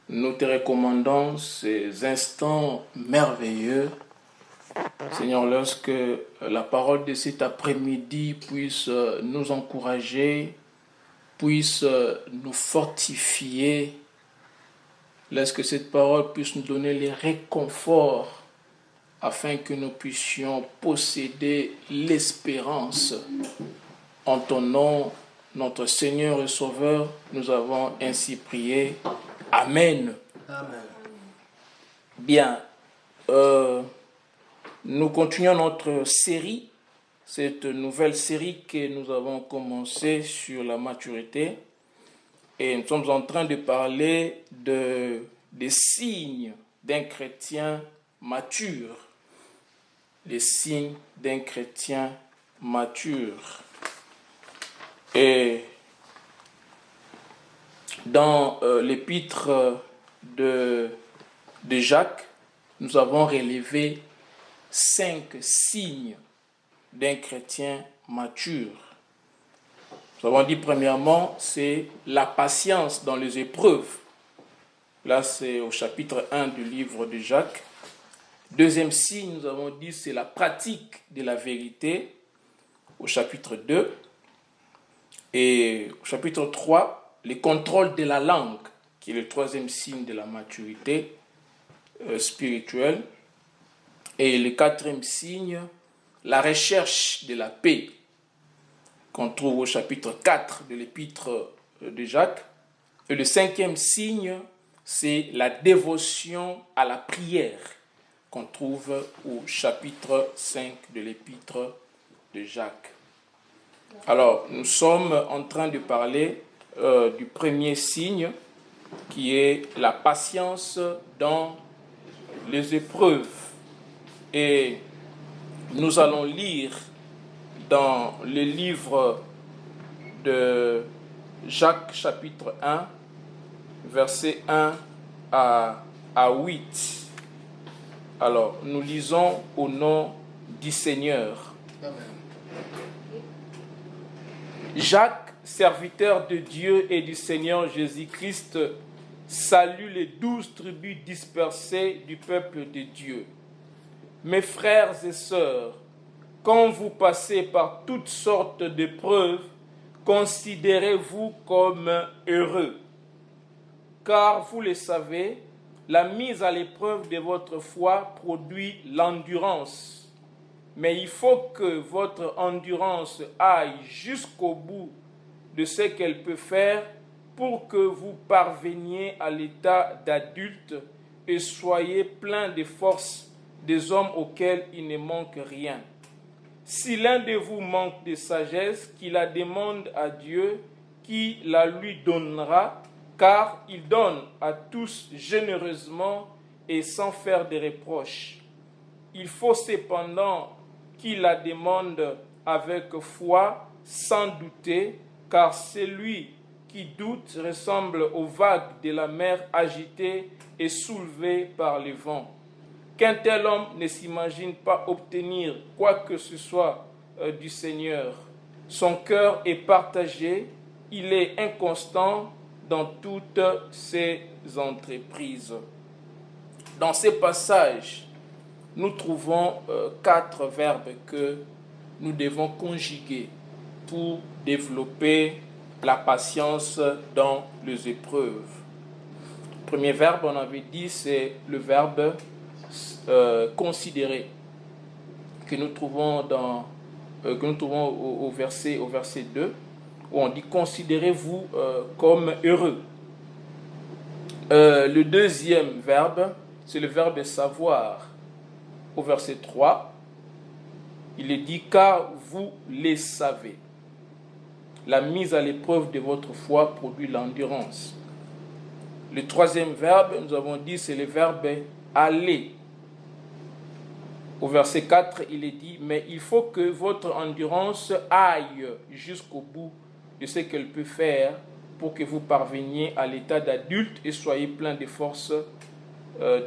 Nous te recommandons ces instants merveilleux, Seigneur, lorsque la parole de cet après-midi puisse nous encourager, puisse nous fortifier, lorsque cette parole puisse nous donner les réconforts afin que nous puissions posséder l'espérance. En ton nom, notre Seigneur et Sauveur, nous avons ainsi prié. Amen. Amen. Bien, nous continuons notre série, cette nouvelle série que nous avons commencée sur la maturité. Et nous sommes en train de parler des signes d'un chrétien mature. Les signes d'un chrétien mature. Et dans l'épître de Jacques, nous avons relevé 5 signes d'un chrétien mature. Nous avons dit premièrement, c'est la patience dans les épreuves. Là, c'est au chapitre 1 du livre de Jacques. Deuxième signe, nous avons dit, c'est la pratique de la vérité au chapitre 2. Et au chapitre 3, le contrôle de la langue, qui est le troisième signe de la maturité spirituelle. Et le quatrième signe, la recherche de la paix, qu'on trouve au chapitre 4 de l'épître de Jacques. Et le cinquième signe, c'est la dévotion à la prière, qu'on trouve au chapitre 5 de l'épître de Jacques. Alors, nous sommes en train de parler du premier signe, qui est la patience dans les épreuves. Et nous allons lire dans le livre de Jacques, chapitre 1, versets 1 à 8. Alors, nous lisons au nom du Seigneur. Amen. Jacques, serviteur de Dieu et du Seigneur Jésus-Christ, salue les 12 tribus dispersées du peuple de Dieu. Mes frères et sœurs, quand vous passez par toutes sortes d'épreuves, considérez-vous comme heureux. Car vous le savez, la mise à l'épreuve de votre foi produit l'endurance. Mais il faut que votre endurance aille jusqu'au bout de ce qu'elle peut faire pour que vous parveniez à l'état d'adulte et soyez plein de force des hommes auxquels il ne manque rien. Si l'un de vous manque de sagesse, qu'il la demande à Dieu, qui la lui donnera, car il donne à tous généreusement et sans faire de reproches. Il faut cependant qu'il la demande avec foi, sans douter, car celui qui doute ressemble aux vagues de la mer agitées et soulevées par les vents. Qu'un tel homme ne s'imagine pas obtenir quoi que ce soit du Seigneur. Son cœur est partagé, il est inconstant dans toutes ses entreprises. Dans ces passages, nous trouvons 4 verbes que nous devons conjuguer pour développer la patience dans les épreuves. Le premier verbe, on avait dit, c'est le verbe considérer, que nous trouvons au verset 2, où on dit « Considérez-vous comme heureux ». Le deuxième verbe, c'est le verbe « savoir ». Au verset 3, il est dit « Car vous les savez ». La mise à l'épreuve de votre foi produit l'endurance. Le troisième verbe, nous avons dit, c'est le verbe « aller ». Au verset 4, il est dit « Mais il faut que votre endurance aille jusqu'au bout de ce qu'elle peut faire pour que vous parveniez à l'état d'adulte et soyez plein de force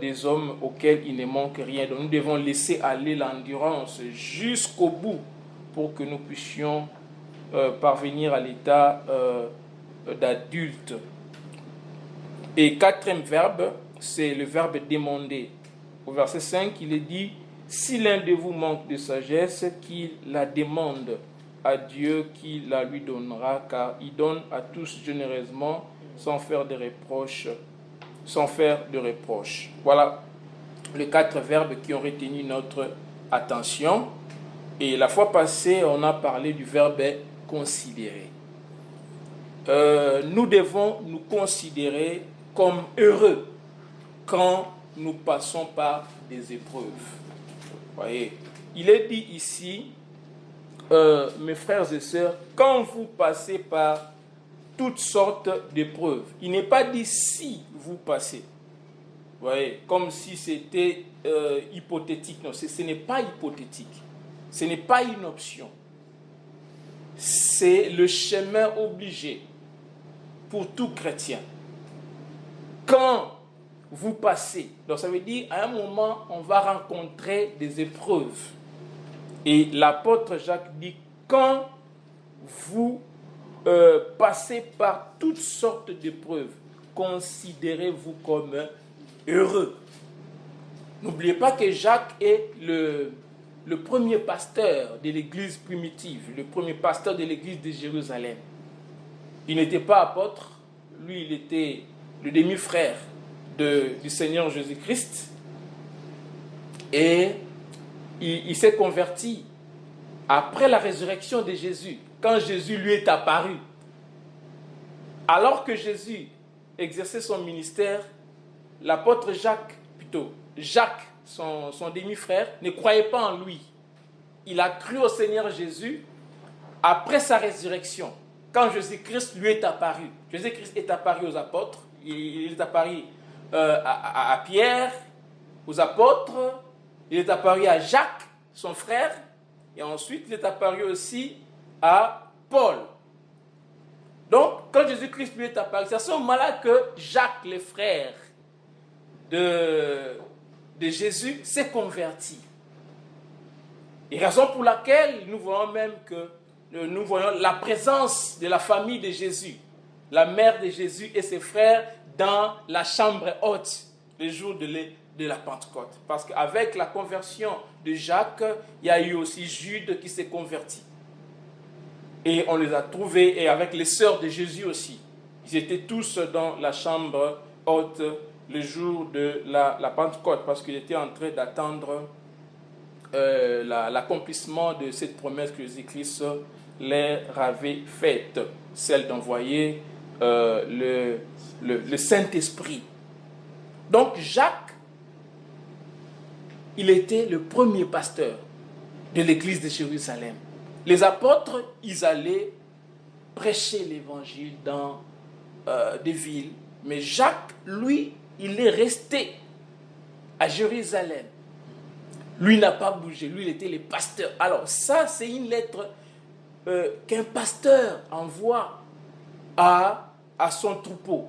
des hommes auxquels il ne manque rien. » Donc nous devons laisser aller l'endurance jusqu'au bout pour que nous puissions parvenir à l'état d'adulte. Et quatrième verbe, c'est le verbe demander. Au verset 5, il est dit, si l'un de vous manque de sagesse, qu'il la demande à Dieu qui la lui donnera, car il donne à tous généreusement sans faire de reproches. Voilà les 4 verbes qui ont retenu notre attention. Et la fois passée, on a parlé du verbe considérer. Nous devons nous considérer comme heureux quand nous passons par des épreuves. Voyez, il est dit ici, mes frères et sœurs, quand vous passez par toutes sortes d'épreuves, il n'est pas dit si vous passez. Voyez, comme si c'était hypothétique. Non, ce n'est pas hypothétique. Ce n'est pas une option. C'est le chemin obligé pour tout chrétien. Quand vous passez, donc ça veut dire à un moment, on va rencontrer des épreuves. Et l'apôtre Jacques dit, quand vous passez par toutes sortes d'épreuves, considérez-vous comme heureux. N'oubliez pas que Jacques est le premier pasteur de l'église primitive, le premier pasteur de l'église de Jérusalem. Il n'était pas apôtre, lui il était le demi-frère du Seigneur Jésus-Christ, et il s'est converti après la résurrection de Jésus, quand Jésus lui est apparu. Alors que Jésus exerçait son ministère, l'apôtre Jacques, son demi-frère, ne croyait pas en lui. Il a cru au Seigneur Jésus après sa résurrection, quand Jésus-Christ lui est apparu. Jésus-Christ est apparu aux apôtres, il est apparu à Pierre, aux apôtres, il est apparu à Jacques, son frère, et ensuite il est apparu aussi à Paul. Donc, quand Jésus-Christ lui est apparu, c'est à ce moment-là que Jacques, le frère de Jésus, s'est converti. Et raison pour laquelle nous voyons même que nous voyons la présence de la famille de Jésus, la mère de Jésus et ses frères dans la chambre haute le jour de la Pentecôte. Parce qu'avec la conversion de Jacques, il y a eu aussi Jude qui s'est converti. Et on les a trouvés, et avec les sœurs de Jésus aussi. Ils étaient tous dans la chambre haute le jour de la Pentecôte, parce qu'il était en train d'attendre l'accomplissement de cette promesse que Jésus-Christ leur avait faite, celle d'envoyer le Saint-Esprit. Donc Jacques, il était le premier pasteur de l'église de Jérusalem. Les apôtres, ils allaient prêcher l'évangile dans des villes. Mais Jacques, lui, il est resté à Jérusalem. Lui n'a pas bougé. Lui, il était le pasteur. Alors ça, c'est une lettre qu'un pasteur envoie à son troupeau,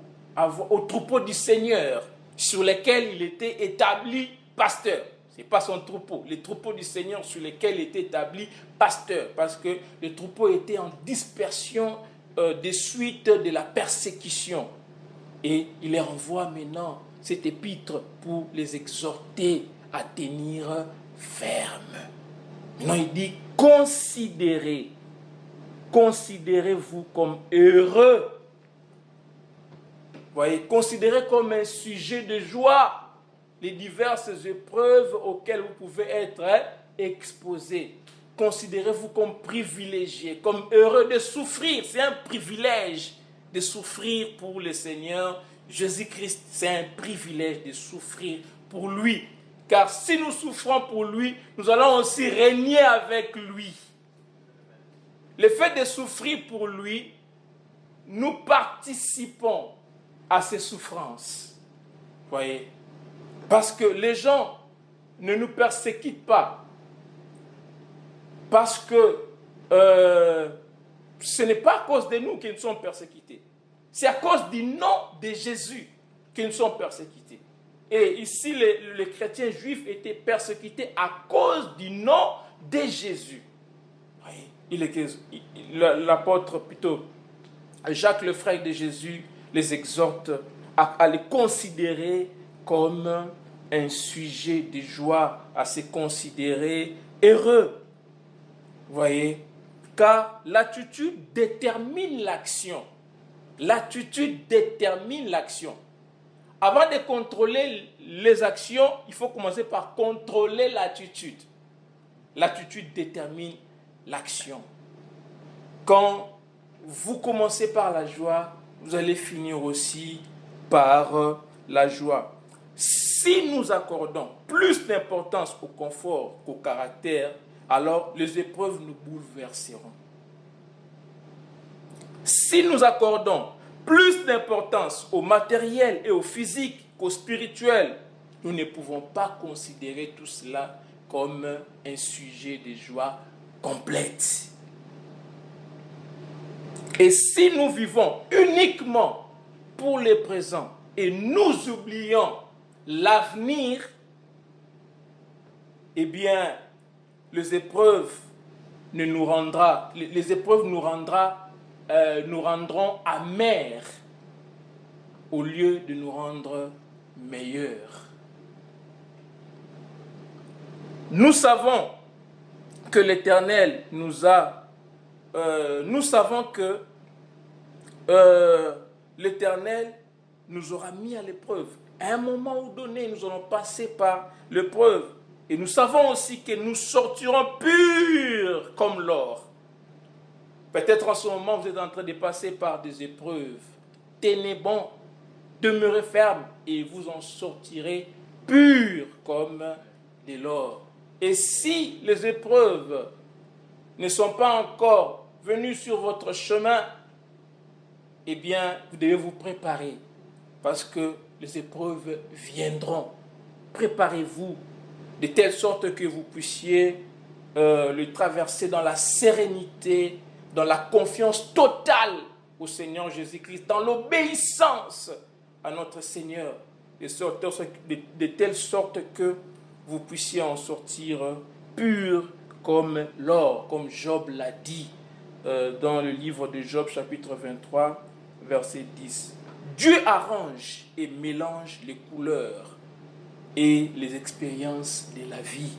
au troupeau du Seigneur, sur lequel il était établi pasteur. Ce n'est pas son troupeau, les troupeaux du Seigneur sur lesquels il était établi pasteur, parce que le troupeau était en dispersion des suites de la persécution. Et il les renvoie maintenant cet épître pour les exhorter à tenir ferme. Maintenant il dit, considérez-vous comme heureux. Voyez, considérez comme un sujet de joie les diverses épreuves auxquelles vous pouvez être exposés. Considérez-vous comme privilégié, comme heureux de souffrir. C'est un privilège de souffrir pour le Seigneur Jésus-Christ. C'est un privilège de souffrir pour lui. Car si nous souffrons pour lui, nous allons aussi régner avec lui. Le fait de souffrir pour lui, nous participons à ses souffrances. Voyez, parce que les gens ne nous persécutent pas. Parce que ce n'est pas à cause de nous qu'ils sont persécutés. C'est à cause du nom de Jésus qu'ils sont persécutés. Et ici, les chrétiens juifs étaient persécutés à cause du nom de Jésus. L'apôtre, Jacques, le frère de Jésus, les exhorte à les considérer comme un sujet de joie, à se considérer heureux. Vous voyez? Car l'attitude détermine l'action. L'attitude détermine l'action. Avant de contrôler les actions, il faut commencer par contrôler l'attitude. L'attitude détermine l'action. Quand vous commencez par la joie, vous allez finir aussi par la joie. Si nous accordons plus d'importance au confort qu'au caractère, alors les épreuves nous bouleverseront. Si nous accordons plus d'importance au matériel et au physique qu'au spirituel, nous ne pouvons pas considérer tout cela comme un sujet de joie complète. Et si nous vivons uniquement pour le présent et nous oublions l'avenir, eh bien, les épreuves nous rendront amers au lieu de nous rendre meilleurs. Nous savons que l'Éternel nous l'Éternel nous aura mis à l'épreuve. À un moment donné, nous allons passer par l'épreuve. Et nous savons aussi que nous sortirons purs comme l'or. Peut-être en ce moment, vous êtes en train de passer par des épreuves. Tenez bon, demeurez ferme et vous en sortirez purs comme de l'or. Et si les épreuves ne sont pas encore venues sur votre chemin, eh bien, vous devez vous préparer parce que les épreuves viendront. Préparez-vous de telle sorte que vous puissiez le traverser dans la sérénité, dans la confiance totale au Seigneur Jésus-Christ, dans l'obéissance à notre Seigneur, de telle sorte que vous puissiez en sortir pur comme l'or, comme Job l'a dit dans le livre de Job, chapitre 23, verset 10. Dieu arrange et mélange les couleurs et les expériences de la vie.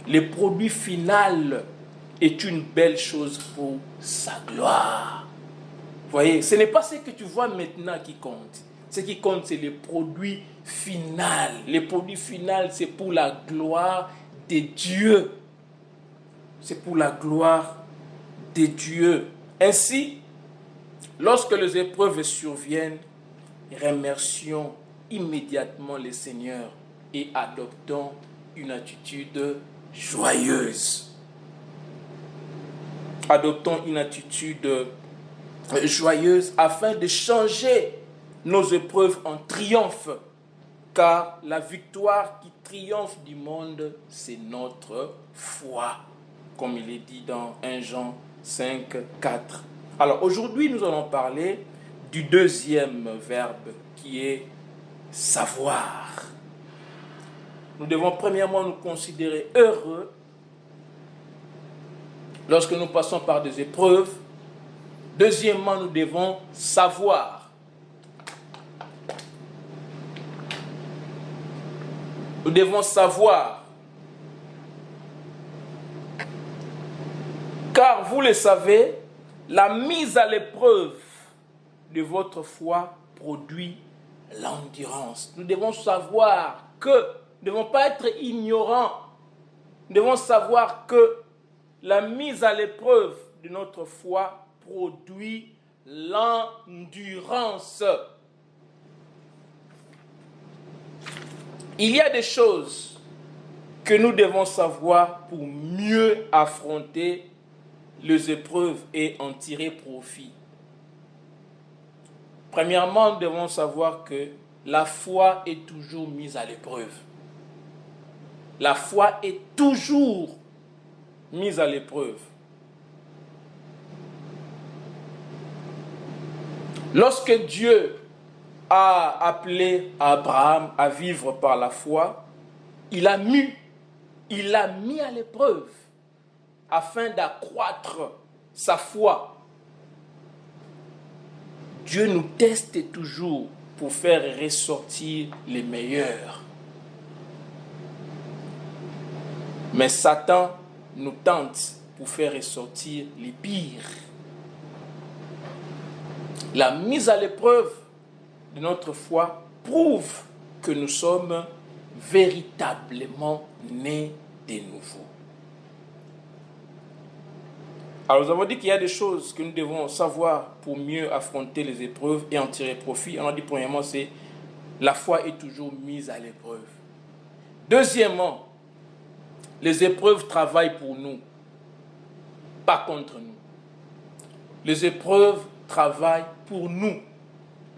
Le produit final est une belle chose pour sa gloire. Vous voyez, ce n'est pas ce que tu vois maintenant qui compte. Ce qui compte, c'est le produit final. Le produit final, c'est pour la gloire de Dieu. C'est pour la gloire de Dieu. Ainsi, lorsque les épreuves surviennent, remercions immédiatement le Seigneur et adoptons une attitude joyeuse. Adoptons une attitude joyeuse afin de changer nos épreuves en triomphe, car la victoire qui triomphe du monde, c'est notre foi, comme il est dit dans 1 Jean 5, 4. Alors aujourd'hui, nous allons parler du deuxième verbe qui est savoir. Nous devons premièrement nous considérer heureux lorsque nous passons par des épreuves. Deuxièmement, nous devons savoir. Nous devons savoir. Car vous le savez, la mise à l'épreuve de votre foi produit l'endurance. Nous devons savoir que, nous ne devons pas être ignorants. Nous devons savoir que la mise à l'épreuve de notre foi produit l'endurance. Il y a des choses que nous devons savoir pour mieux affronter les épreuves et en tirer profit. Premièrement, nous devons savoir que la foi est toujours mise à l'épreuve. La foi est toujours mise à l'épreuve. Lorsque Dieu a appelé Abraham à vivre par la foi, il l'a mis à l'épreuve afin d'accroître sa foi. Dieu nous teste toujours pour faire ressortir les meilleurs. Mais Satan nous tente pour faire ressortir les pires. La mise à l'épreuve de notre foi prouve que nous sommes véritablement nés de nouveau. Alors nous avons dit qu'il y a des choses que nous devons savoir pour mieux affronter les épreuves et en tirer profit. On a dit premièrement, c'est la foi est toujours mise à l'épreuve. Deuxièmement, les épreuves travaillent pour nous, pas contre nous. Les épreuves travaillent pour nous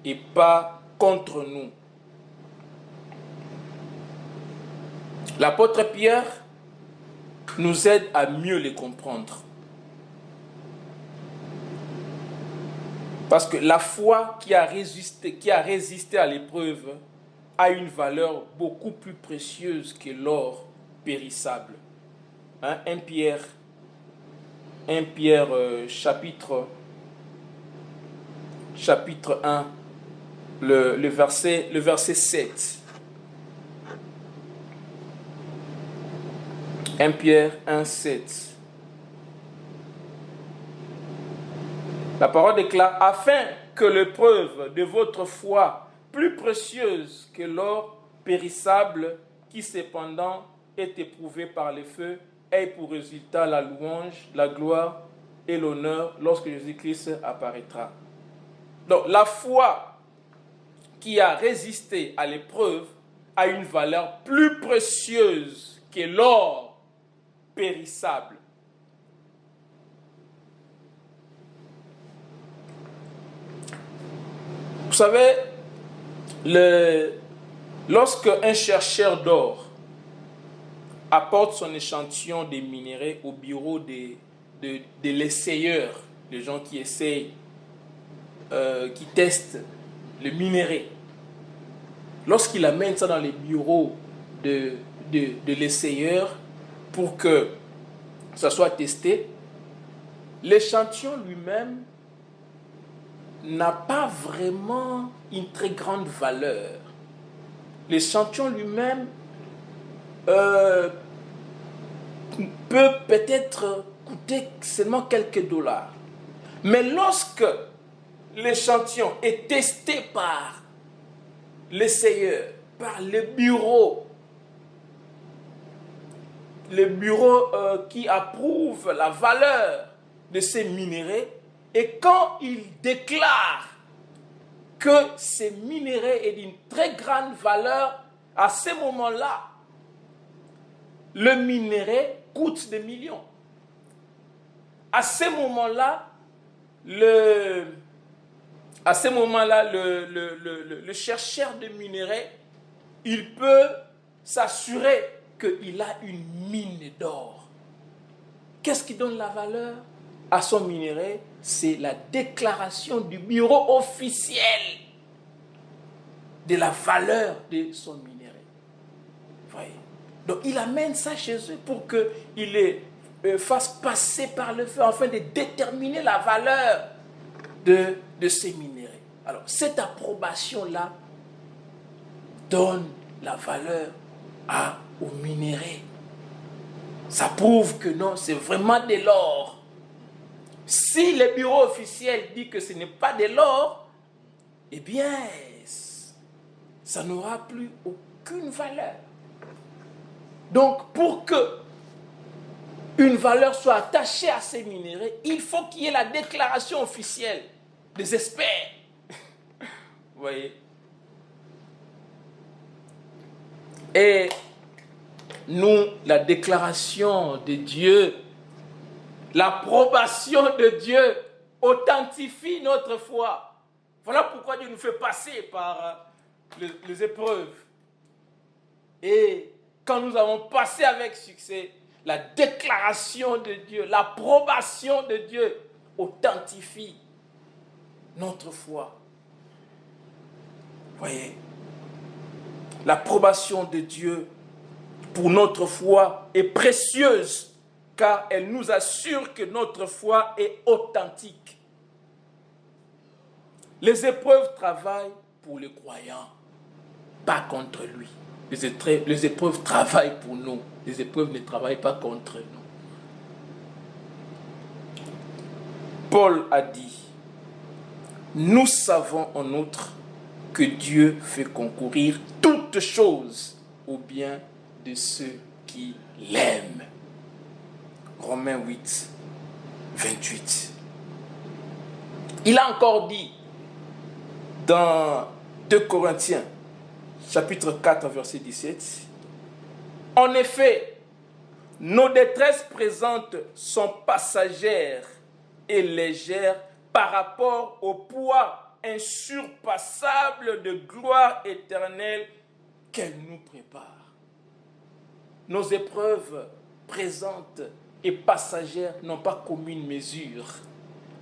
et pas contre nous. L'apôtre Pierre nous aide à mieux les comprendre. Parce que la foi qui a résisté à l'épreuve a une valeur beaucoup plus précieuse que l'or périssable. 1 Pierre chapitre 1, le verset 7. 1 Pierre 1, 7. La parole déclare, afin que l'épreuve de votre foi, plus précieuse que l'or périssable, qui cependant est éprouvé par les feux, ait pour résultat la louange, la gloire et l'honneur lorsque Jésus-Christ apparaîtra. Donc la foi qui a résisté à l'épreuve a une valeur plus précieuse que l'or périssable. Vous savez, lorsque un chercheur d'or apporte son échantillon des minéraux au bureau de l'essayeur, les gens qui essayent, qui testent le minerai, lorsqu'il amène ça dans les bureaux de l'essayeur pour que ça soit testé, l'échantillon lui-même n'a pas vraiment une très grande valeur. L'échantillon lui-même peut peut-être coûter seulement quelques dollars. Mais lorsque l'échantillon est testé par l'essayeur, par le bureau qui approuve la valeur de ces minéraux, et quand il déclare que ces minéraux est d'une très grande valeur, à ce moment-là, le minerai coûte des millions. À ce moment-là, le chercheur de minerai, il peut s'assurer qu'il a une mine d'or. Qu'est-ce qui donne la valeur à son minerai? C'est la déclaration du bureau officiel de la valeur de son minerai. Voyez? Donc il amène ça chez eux pour qu'il fasse passer par le feu afin de déterminer la valeur de ces minéraux. Alors cette approbation-là donne la valeur aux minéraux. Ça prouve que non, c'est vraiment de l'or. Si le bureau officiel dit que ce n'est pas de l'or, eh bien, ça n'aura plus aucune valeur. Donc, pour que une valeur soit attachée à ces minéraux, il faut qu'il y ait la déclaration officielle des experts. Vous voyez? Et nous, la déclaration de Dieu, l'approbation de Dieu authentifie notre foi. Voilà pourquoi Dieu nous fait passer par les épreuves. Et quand nous avons passé avec succès, la déclaration de Dieu, l'approbation de Dieu authentifie notre foi. Voyez, l'approbation de Dieu pour notre foi est précieuse, car elle nous assure que notre foi est authentique. Les épreuves travaillent pour le croyant, pas contre lui. Les épreuves travaillent pour nous. Les épreuves ne travaillent pas contre nous. Paul a dit, nous savons en outre que Dieu fait concourir toutes choses au bien de ceux qui l'aiment. Romains 8, 28. Il a encore dit dans 2 Corinthiens, chapitre 4, verset 17, « En effet, nos détresses présentes sont passagères et légères par rapport au poids insurpassable de gloire éternelle qu'elle nous prépare. » Nos épreuves présentes et passagères n'ont pas commune mesure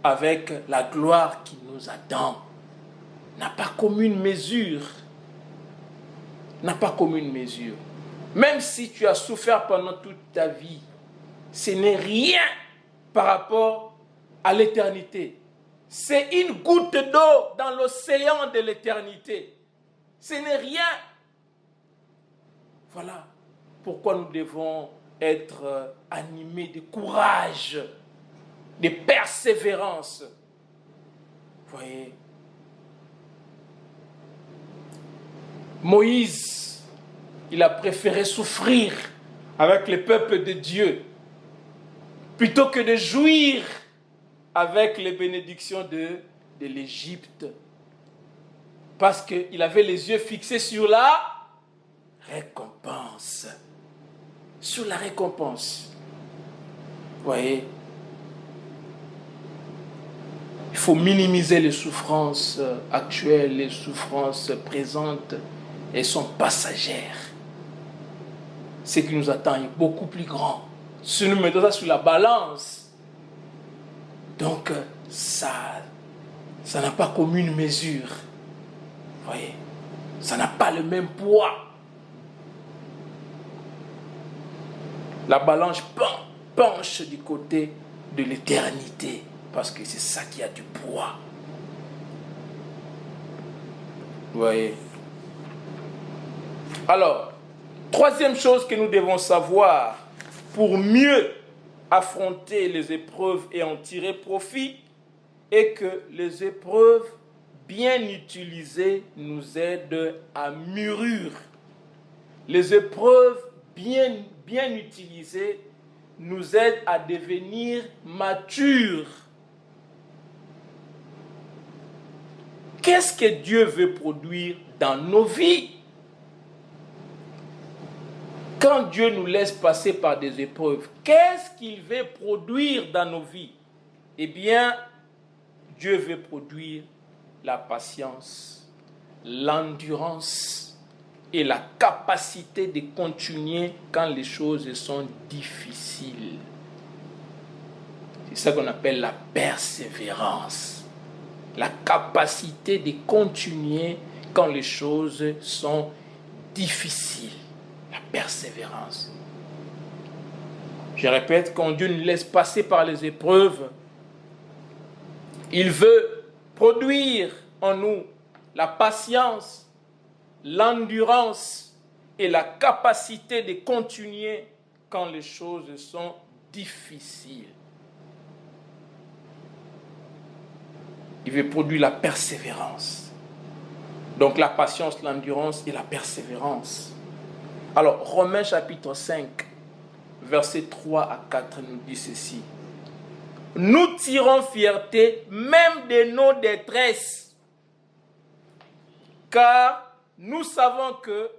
avec la gloire qui nous attend. N'a pas commune mesure. N'a pas commune mesure. Même si tu as souffert pendant toute ta vie, ce n'est rien par rapport à l'éternité. C'est une goutte d'eau dans l'océan de l'éternité. Ce n'est rien. Voilà pourquoi nous devons être animés de courage, de persévérance. Vous voyez, Moïse, il a préféré souffrir avec le peuple de Dieu plutôt que de jouir avec les bénédictions de l'Égypte. Parce qu'il avait les yeux fixés sur la récompense. Sur la récompense. Vous voyez, il faut minimiser les souffrances actuelles, les souffrances présentes. Elles sont passagères. Ce qui nous attend est beaucoup plus grand. Si nous mettons ça sur la balance, donc ça n'a pas commune mesure. Vous voyez, ça n'a pas le même poids. La balance penche du côté de l'éternité, parce que c'est ça qui a du poids. Vous voyez. Alors, troisième chose que nous devons savoir pour mieux affronter les épreuves et en tirer profit est que les épreuves bien utilisées nous aident à mûrir. Les épreuves bien utilisées nous aident à devenir matures. Qu'est-ce que Dieu veut produire dans nos vies? Quand Dieu nous laisse passer par des épreuves, qu'est-ce qu'il veut produire dans nos vies? Eh bien, Dieu veut produire la patience, l'endurance et la capacité de continuer quand les choses sont difficiles. C'est ça qu'on appelle la persévérance. La capacité de continuer quand les choses sont difficiles. La persévérance. Je répète, quand Dieu nous laisse passer par les épreuves, il veut produire en nous la patience, l'endurance et la capacité de continuer quand les choses sont difficiles. Il veut produire la persévérance. Donc la patience, l'endurance et la persévérance. Alors, Romains chapitre 5, versets 3 à 4 nous dit ceci. Nous tirons fierté même de nos détresses, car nous savons que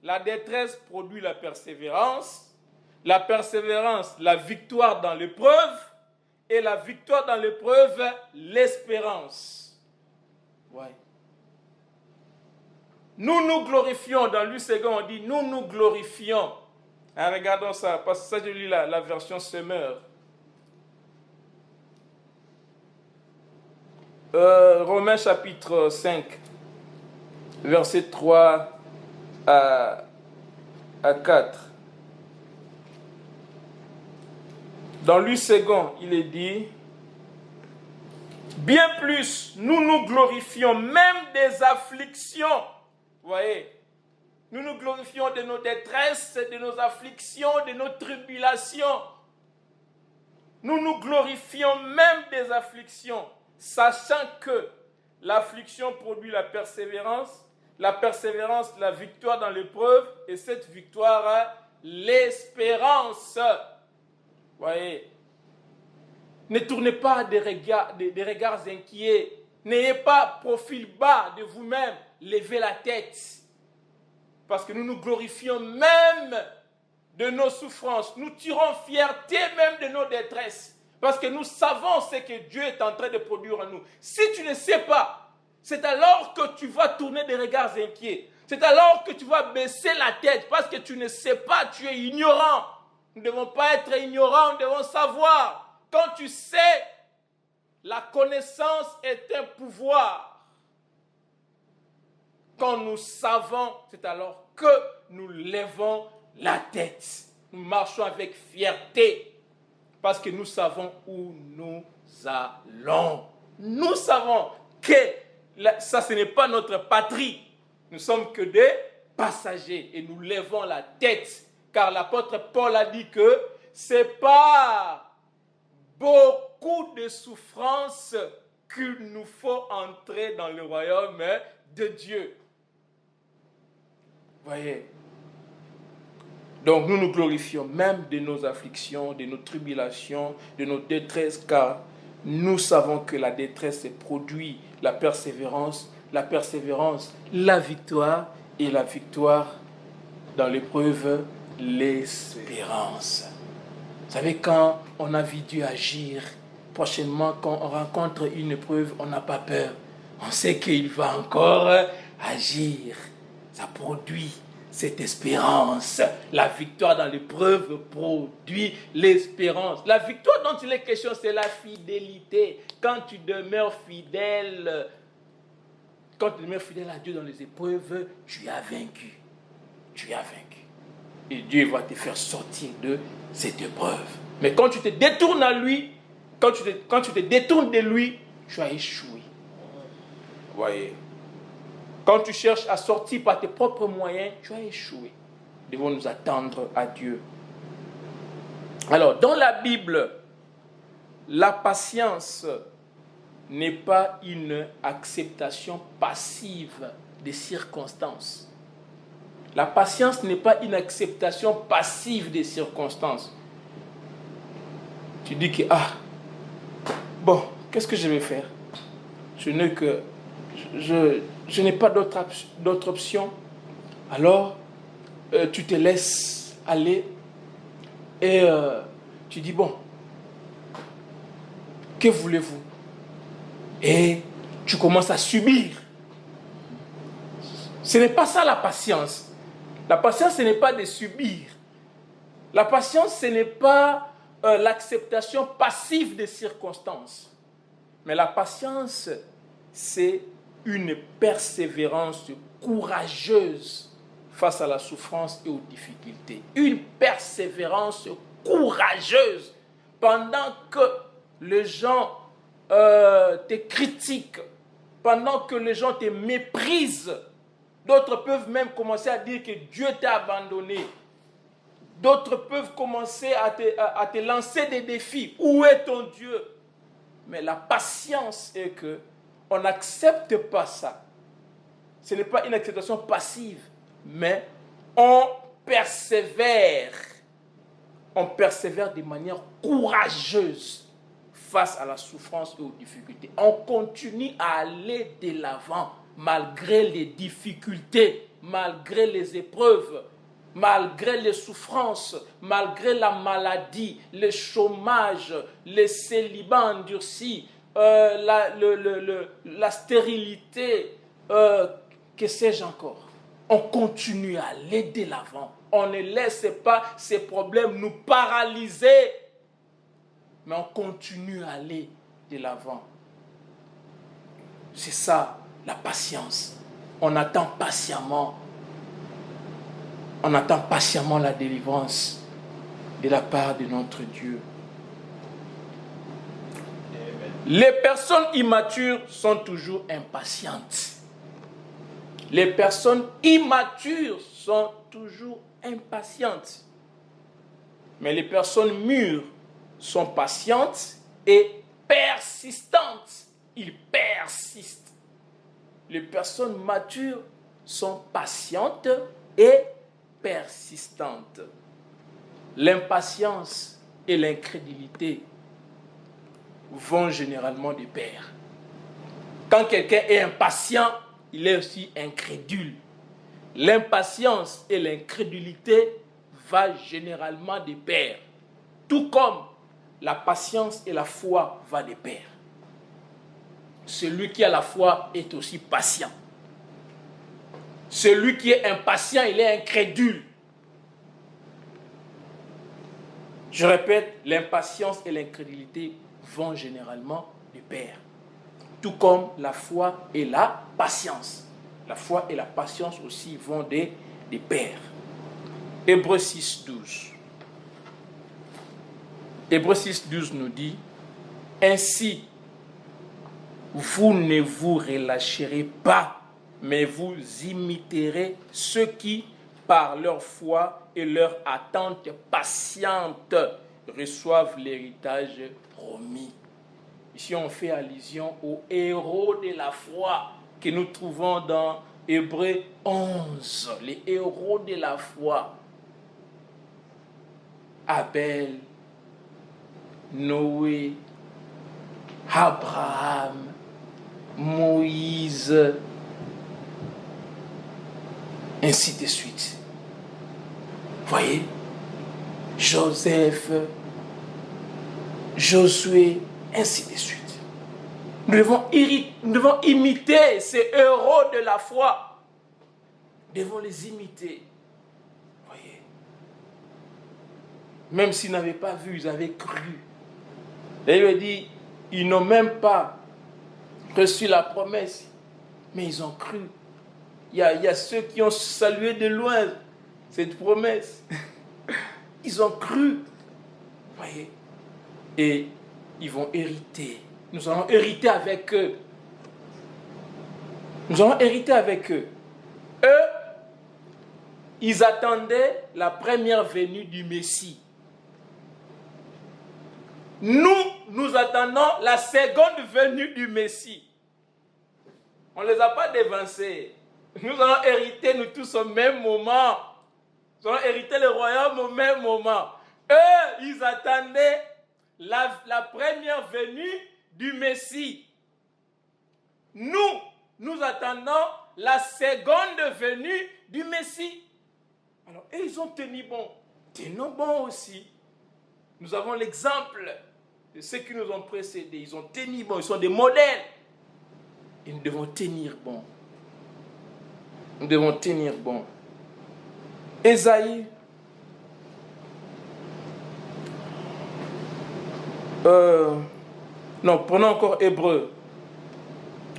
la détresse produit la persévérance, la victoire dans l'épreuve, et la victoire dans l'épreuve, l'espérance. Ouais. Nous nous glorifions, dans Luc 2, on dit nous nous glorifions. Hein, regardons ça, parce que ça je lis la version Semeur. Romains chapitre 5, versets 3 à 4. Dans Luc 2, il est dit Bien plus, nous nous glorifions même des afflictions. Vous voyez, nous nous glorifions de nos détresses, de nos afflictions, de nos tribulations. Nous nous glorifions même des afflictions, sachant que l'affliction produit la persévérance, la victoire dans l'épreuve, et cette victoire, l'espérance. Vous voyez, ne tournez pas des regards inquiets. N'ayez pas profil bas de vous-même. Levez la tête. Parce que nous nous glorifions même de nos souffrances. Nous tirons fierté même de nos détresses. Parce que nous savons ce que Dieu est en train de produire en nous. Si tu ne sais pas, c'est alors que tu vas tourner des regards inquiets. C'est alors que tu vas baisser la tête. Parce que tu ne sais pas, tu es ignorant. Nous ne devons pas être ignorants, nous devons savoir. Quand tu sais, la connaissance est un pouvoir. Quand nous savons, c'est alors que nous levons la tête. Nous marchons avec fierté parce que nous savons où nous allons. Nous savons que ça, ce n'est pas notre patrie. Nous sommes que des passagers et nous levons la tête. Car l'apôtre Paul a dit que c'est pas beaucoup de souffrances qu'il nous faut entrer dans le royaume de Dieu. Voyez. Donc nous nous glorifions même de nos afflictions, de nos tribulations, de nos détresses, car nous savons que la détresse produit la persévérance, la victoire, et la victoire dans l'épreuve, l'espérance. Vous savez, quand on a vu Dieu agir, prochainement, quand on rencontre une épreuve, on n'a pas peur. On sait qu'il va encore agir. Ça produit cette espérance. La victoire dans l'épreuve produit l'espérance. La victoire dont il est question, c'est la fidélité. Quand tu demeures fidèle, à Dieu dans les épreuves, tu as vaincu. Tu as vaincu. Et Dieu va te faire sortir de cette épreuve. Mais quand tu te détournes à lui, quand tu te détournes de lui, tu as échoué. Voyez. Quand tu cherches à sortir par tes propres moyens, tu as échoué. Nous devons nous attendre à Dieu. Alors, dans la Bible, la patience n'est pas une acceptation passive des circonstances. La patience n'est pas une acceptation passive des circonstances. Tu dis que, qu'est-ce que je vais faire? Je n'ai pas d'autre option. Alors, tu te laisses aller et tu dis, que voulez-vous? Et tu commences à subir. Ce n'est pas ça la patience. La patience, ce n'est pas de subir. La patience, ce n'est pas l'acceptation passive des circonstances. Mais la patience, c'est une persévérance courageuse face à la souffrance et aux difficultés. Une persévérance courageuse pendant que les gens te critiquent, pendant que les gens te méprisent. D'autres peuvent même commencer à dire que Dieu t'a abandonné. D'autres peuvent commencer à te lancer des défis. Où est ton Dieu? Mais la patience est que on n'accepte pas ça. Ce n'est pas une acceptation passive, mais on persévère. On persévère de manière courageuse face à la souffrance et aux difficultés. On continue à aller de l'avant malgré les difficultés, malgré les épreuves, malgré les souffrances, malgré la maladie, le chômage, le célibat endurci, la stérilité, que sais-je encore. On continue à aller de l'avant. On ne laisse pas ces problèmes nous paralyser, mais on continue à aller de l'avant. C'est ça, la patience. On attend patiemment la délivrance de la part de notre Dieu. Les personnes immatures sont toujours impatientes. Les personnes immatures sont toujours impatientes. Mais les personnes mûres sont patientes et persistantes. Ils persistent. Les personnes matures sont patientes et persistantes. L'impatience et l'incrédulité vont généralement de pair. Quand quelqu'un est impatient, il est aussi incrédule. L'impatience et l'incrédulité vont généralement de pair. Tout comme la patience et la foi vont de pair. Celui qui a la foi est aussi patient. Celui qui est impatient, il est incrédule. Je répète, l'impatience et l'incrédulité vont généralement de pair. Tout comme la foi et la patience. La foi et la patience aussi vont de pair. Hébreux 6, 12. Hébreux 6, 12 nous dit, « Ainsi, vous ne vous relâcherez pas, mais vous imiterez ceux qui, par leur foi et leur attente patiente, reçoivent l'héritage promis. » Ici, on fait allusion aux héros de la foi que nous trouvons dans Hébreux 11. Les héros de la foi. Abel, Noé, Abraham, Moïse, ainsi de suite. Voyez, Joseph, Josué, ainsi de suite. Nous devons imiter ces héros de la foi. Nous devons les imiter. Voyez. Même s'ils n'avaient pas vu, ils avaient cru. Et il me dit, ils n'ont même pas reçu la promesse, mais ils ont cru. Il y a ceux qui ont salué de loin cette promesse. Ils ont cru. Voyez. Et ils vont hériter. Nous allons hériter avec eux. Nous allons hériter avec eux. Eux, ils attendaient la première venue du Messie. Nous attendons la seconde venue du Messie. On ne les a pas dévancés. Nous allons hériter, nous tous au même moment. Nous allons hériter le royaume au même moment. Eux, ils attendaient la première venue du Messie. Nous attendons la seconde venue du Messie. Alors, et ils ont tenu bon. Tenons bon aussi. Nous avons l'exemple de ceux qui nous ont précédés. Ils ont tenu bon, ils sont des modèles. Et nous devons tenir bon. Nous devons tenir bon. Ésaïe. Prenons encore Hébreux.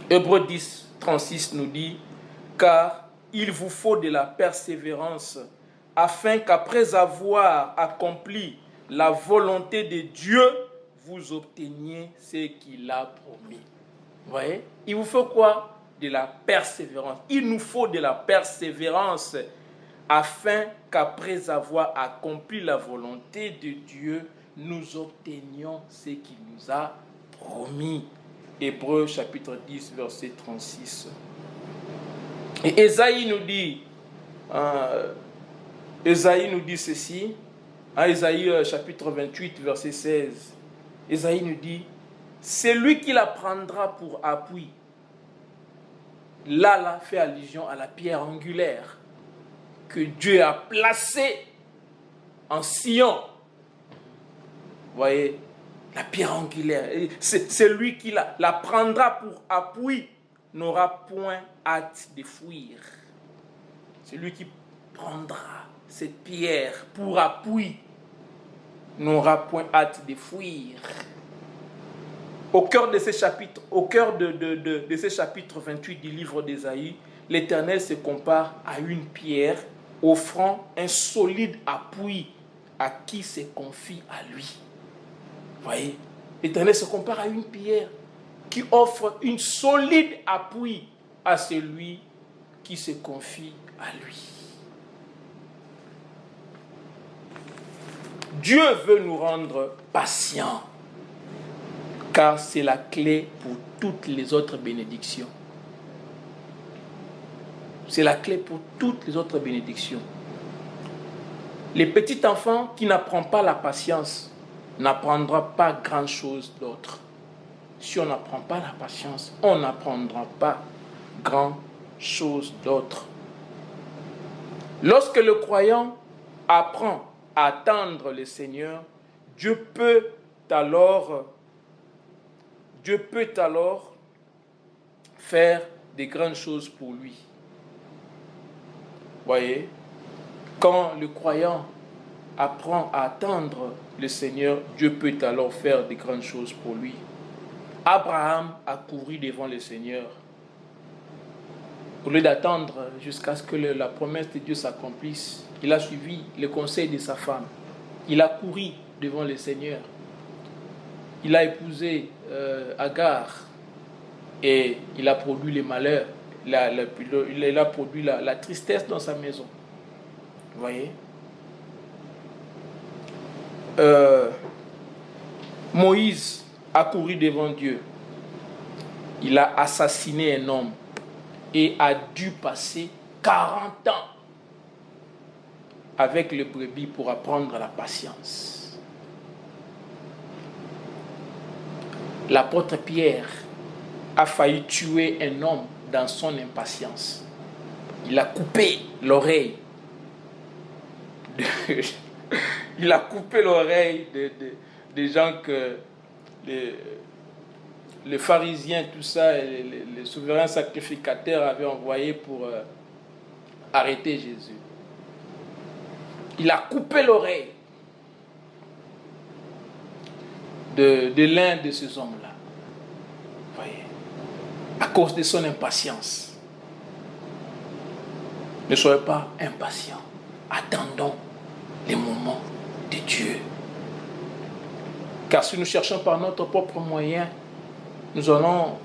Hébreux 10, 36 nous dit, « Car il vous faut de la persévérance, afin qu'après avoir accompli la volonté de Dieu, vous obteniez ce qu'il a promis. » Vous voyez? Il vous faut quoi? De la persévérance. Il nous faut de la persévérance, afin qu'après avoir accompli la volonté de Dieu, nous obtenions ce qu'il nous a promis. Hébreux chapitre 10, verset 36. Et Ésaïe nous dit ceci, Ésaïe chapitre 28, verset 16. Ésaïe nous dit, c'est lui qui la prendra pour appui. Là, fait allusion à la pierre angulaire que Dieu a placée en Sion. Vous voyez, la pierre angulaire. C'est lui qui la prendra pour appui, n'aura point hâte de fuir. C'est lui qui prendra cette pierre pour appui, n'aura point hâte de fuir. Au cœur de ces chapitres, de ces chapitres 28 du livre d'Ésaïe, l'Éternel se compare à une pierre offrant un solide appui à qui se confie à lui. Vous voyez, l'Éternel se compare à une pierre qui offre une solide appui à celui qui se confie à lui. Dieu veut nous rendre patients, car c'est la clé pour toutes les autres bénédictions. C'est la clé pour toutes les autres bénédictions. Les petits enfants qui n'apprennent pas la patience n'apprendront pas grand-chose d'autre. Si on n'apprend pas la patience, on n'apprendra pas grand-chose d'autre. Lorsque le croyant apprend à attendre le Seigneur, Dieu peut alors faire des grandes choses pour lui. Voyez, quand le croyant apprend à attendre le Seigneur, Dieu peut alors faire des grandes choses pour lui. Abraham a couru devant le Seigneur. Au lieu d'attendre jusqu'à ce que la promesse de Dieu s'accomplisse, il a suivi le conseil de sa femme. Il a couru devant le Seigneur. Il a épousé Agar et il a produit le malheur. Il a produit la tristesse dans sa maison. Vous voyez? Moïse a couru devant Dieu. Il a assassiné un homme et a dû passer 40 ans avec le brebis pour apprendre la patience. L'apôtre Pierre a failli tuer un homme dans son impatience. Il a coupé l'oreille. Il a coupé l'oreille des gens que les pharisiens, tout ça, et les souverains sacrificateurs avaient envoyés pour arrêter Jésus. Il a coupé l'oreille de l'un de ces hommes-là. Voyez, à cause de son impatience. Ne soyez pas impatients. Attendons les moments de Dieu. Car si nous cherchons par notre propre moyen, nous allons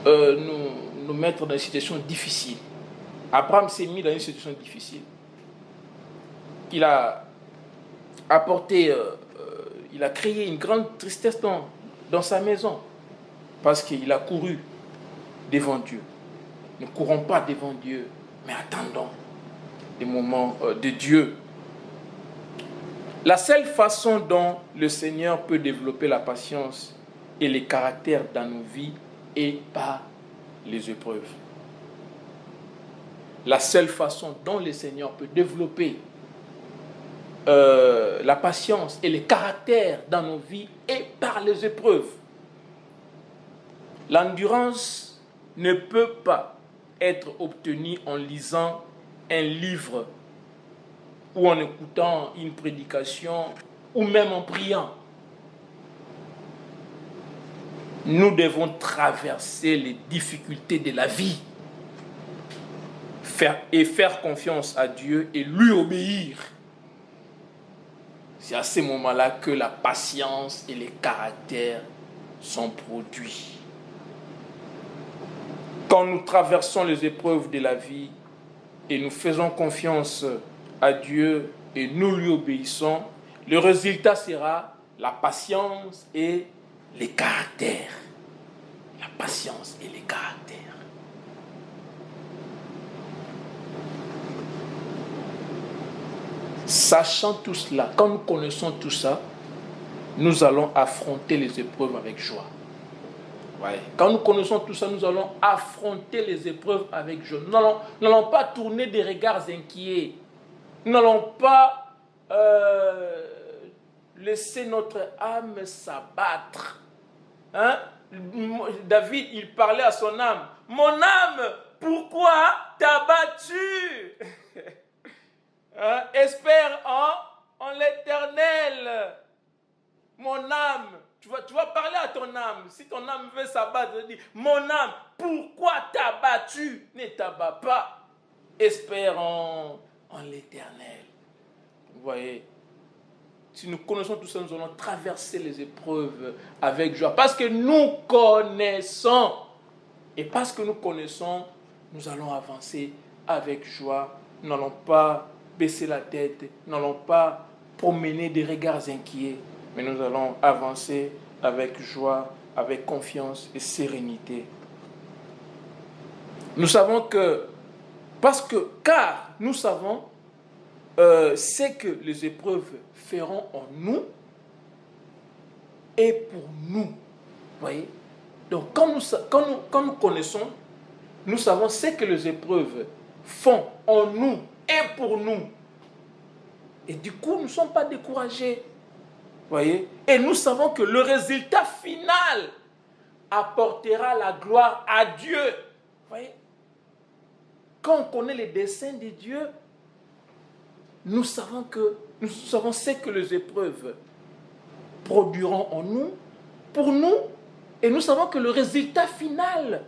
nous mettre dans une situation difficile. Abraham s'est mis dans une situation difficile. Il a apporté, il a créé une grande tristesse dans sa maison parce qu'il a couru devant Dieu. Ne courons pas devant Dieu, mais attendons les moments de Dieu. La seule façon dont le Seigneur peut développer la patience et les caractères dans nos vies est par les épreuves. La seule façon dont le Seigneur peut développer la patience et les caractères dans nos vies est par les épreuves. L'endurance ne peut pas être obtenue en lisant un livre ou en écoutant une prédication ou même en priant. Nous devons traverser les difficultés de la vie, faire confiance à Dieu et lui obéir. C'est à ces moments-là que la patience et les caractères sont produits. Quand nous traversons les épreuves de la vie et nous faisons confiance à Dieu et nous lui obéissons, le résultat sera la patience et les caractères. La patience et les caractères. Sachant tout cela, quand nous connaissons tout ça, nous allons affronter les épreuves avec joie. Ouais. Quand nous connaissons tout ça, nous allons affronter les épreuves avec joie. Nous n'allons pas tourner des regards inquiets. Nous n'allons pas laisser notre âme s'abattre. Hein? David, il parlait à son âme. Mon âme, pourquoi t'as battu? Hein? Espère en l'Éternel. Mon âme, tu vas parler à ton âme. Si ton âme veut s'abattre, dis, mon âme, pourquoi t'as battu? Ne t'abats pas. Espère en l'Éternel. Vous voyez, si nous connaissons tout ça, nous allons traverser les épreuves avec joie. Parce que nous connaissons. Et parce que nous connaissons, nous allons avancer avec joie. Nous n'allons pas baisser la tête. Nous n'allons pas promener des regards inquiets. Mais nous allons avancer avec joie, avec confiance et sérénité. Nous savons que, car nous savons ce que les épreuves feront en nous et pour nous. Voyez? Donc, quand nous connaissons, nous savons ce que les épreuves font en nous et pour nous. Et du coup, nous ne sommes pas découragés. Voyez? Et nous savons que le résultat final apportera la gloire à Dieu. Voyez? Quand on connaît les desseins de Dieu, nous savons ce que les épreuves produiront en nous, pour nous, et nous savons que le résultat final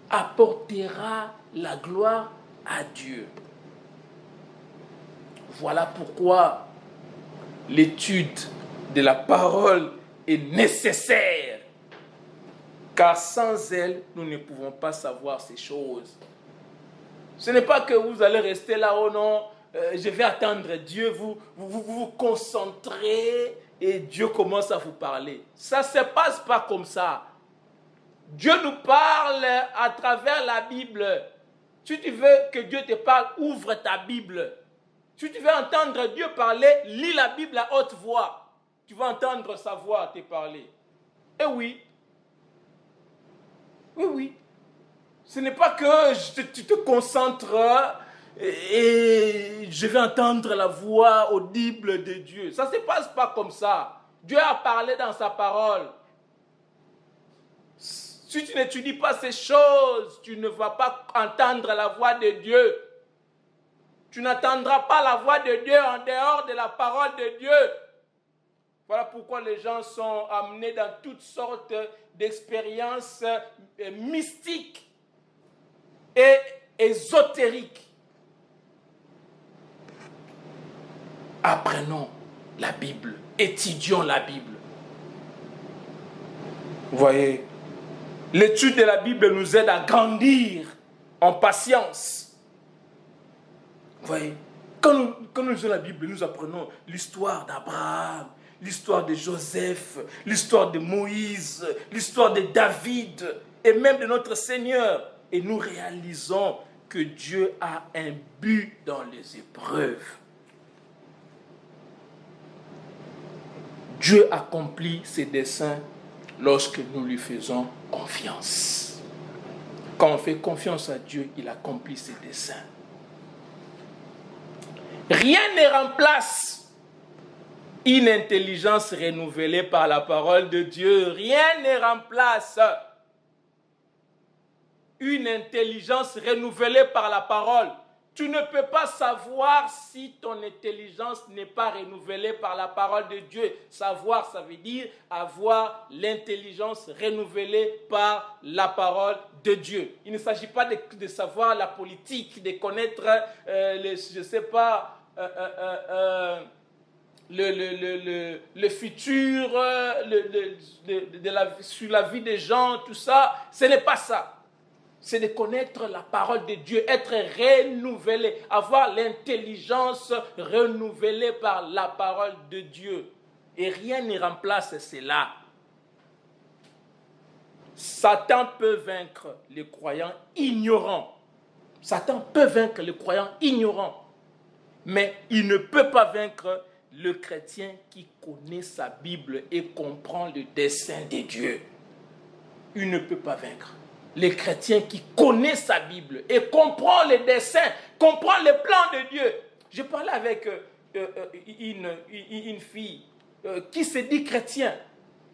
apportera la gloire à Dieu. Voilà pourquoi l'étude de la parole est nécessaire, car sans elle, nous ne pouvons pas savoir ces choses. Ce n'est pas que vous allez rester là, oh non, je vais attendre Dieu, vous concentrez et Dieu commence à vous parler. Ça ne se passe pas comme ça. Dieu nous parle à travers la Bible. Si tu veux que Dieu te parle, ouvre ta Bible. Si tu veux entendre Dieu parler, lis la Bible à haute voix. Tu vas entendre sa voix te parler. Et oui. Oui. Ce n'est pas que tu te concentres et je vais entendre la voix audible de Dieu. Ça ne se passe pas comme ça. Dieu a parlé dans sa parole. Si tu n'étudies pas ces choses, tu ne vas pas entendre la voix de Dieu. Tu n'entendras pas la voix de Dieu en dehors de la parole de Dieu. Voilà pourquoi les gens sont amenés dans toutes sortes d'expériences mystiques et ésotériques. Apprenons la Bible, étudions la Bible. Vous voyez, l'étude de la Bible nous aide à grandir en patience. Vous voyez, quand nous lisons la Bible, nous apprenons l'histoire d'Abraham, l'histoire de Joseph, l'histoire de Moïse, l'histoire de David et même de notre Seigneur. Et nous réalisons que Dieu a un but dans les épreuves. Dieu accomplit ses desseins lorsque nous lui faisons confiance. Quand on fait confiance à Dieu, il accomplit ses desseins. Rien ne remplace une intelligence renouvelée par la parole de Dieu. Rien ne remplace une intelligence renouvelée par la parole. Tu ne peux pas savoir si ton intelligence n'est pas renouvelée par la parole de Dieu. Savoir, ça veut dire avoir l'intelligence renouvelée par la parole de Dieu. Il ne s'agit pas de savoir la politique, de connaître, le futur, sur la vie des gens, tout ça. Ce n'est pas ça. C'est de connaître la parole de Dieu, être renouvelé, avoir l'intelligence renouvelée par la parole de Dieu. Et rien ne remplace cela. Satan peut vaincre les croyants ignorants. Satan peut vaincre les croyants ignorants. Mais il ne peut pas vaincre le chrétien qui connaît sa Bible et comprend le dessein de Dieu. Il ne peut pas vaincre les chrétiens qui connaissent sa Bible et comprend les desseins, comprend les plans de Dieu. Je parlais avec une fille qui se dit chrétienne,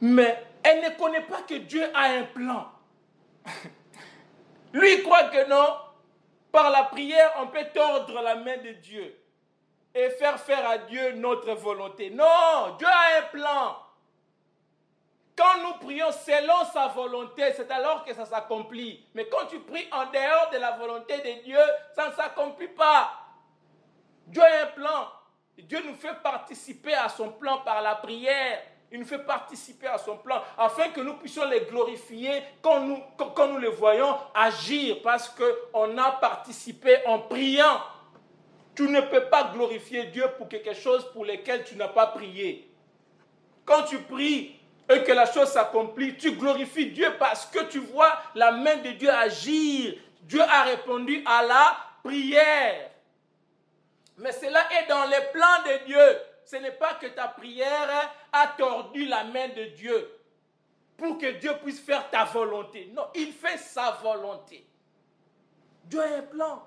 mais elle ne connaît pas que Dieu a un plan. Lui croit que non, par la prière, on peut tordre la main de Dieu et faire à Dieu notre volonté. Non, Dieu a un plan. Quand nous prions selon sa volonté, c'est alors que ça s'accomplit. Mais quand tu pries en dehors de la volonté de Dieu, ça ne s'accomplit pas. Dieu a un plan. Dieu nous fait participer à son plan par la prière. Il nous fait participer à son plan afin que nous puissions les glorifier quand nous les voyons agir parce qu'on a participé en priant. Tu ne peux pas glorifier Dieu pour quelque chose pour lequel tu n'as pas prié. Quand tu pries et que la chose s'accomplit, tu glorifies Dieu parce que tu vois la main de Dieu agir. Dieu a répondu à la prière. Mais cela est dans les plans de Dieu. Ce n'est pas que ta prière a tordu la main de Dieu pour que Dieu puisse faire ta volonté. Non, il fait sa volonté. Dieu a un plan.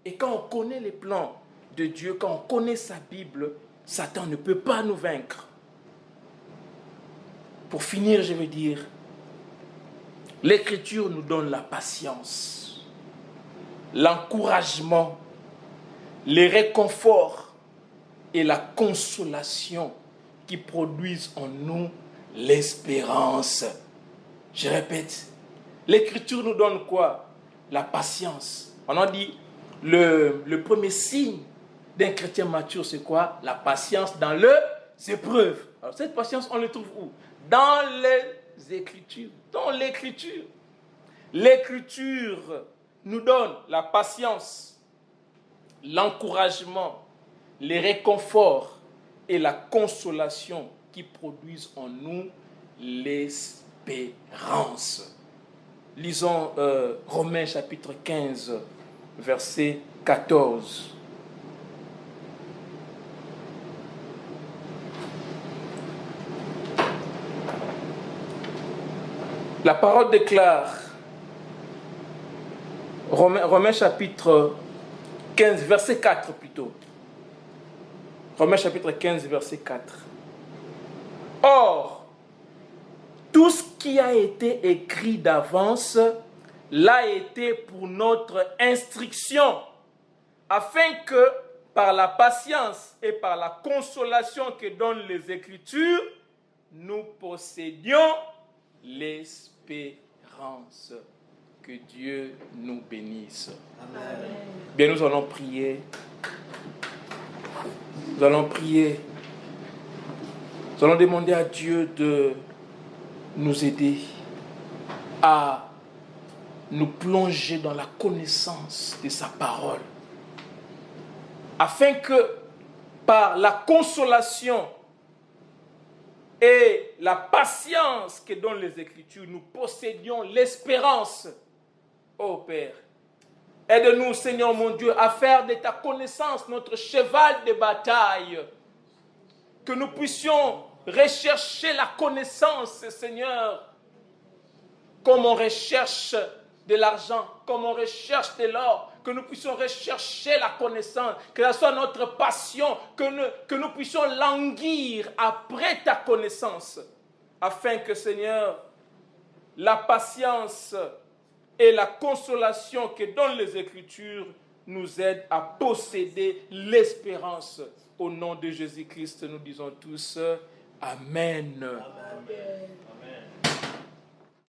Et quand on connaît les plans de Dieu, quand on connaît sa Bible, Satan ne peut pas nous vaincre. Pour finir, je veux dire, l'Écriture nous donne la patience, l'encouragement, les réconforts et la consolation qui produisent en nous l'espérance. Je répète, l'Écriture nous donne quoi? La patience. On a dit, le premier signe d'un chrétien mature, c'est quoi? La patience dans les épreuves. Alors cette patience, on le trouve où? Dans les Écritures. Dans l'Écriture. L'Écriture nous donne la patience, l'encouragement, les réconforts et la consolation qui produisent en nous l'espérance. Lisons Romains chapitre 15, verset 14. La parole déclare, Romains chapitre 15, verset 4 plutôt. Romains chapitre 15, verset 4. Or, tout ce qui a été écrit d'avance l'a été pour notre instruction, afin que par la patience et par la consolation que donnent les Écritures, nous possédions l'espérance. Que Dieu nous bénisse. Amen. Bien, nous allons prier. Nous allons prier. Nous allons demander à Dieu de nous aider à nous plonger dans la connaissance de sa parole, afin que par la consolation et la patience que donnent les Écritures, nous possédions l'espérance. Ô Père, aide-nous, Seigneur mon Dieu, à faire de ta connaissance notre cheval de bataille, que nous puissions rechercher la connaissance, Seigneur, comme on recherche de l'argent, comme on recherche de l'or, que nous puissions rechercher la connaissance, que ce soit notre passion, que nous puissions languir après ta connaissance, afin que, Seigneur, la patience et la consolation que donnent les Écritures nous aident à posséder l'espérance. Au nom de Jésus-Christ, nous disons tous Amen. Amen.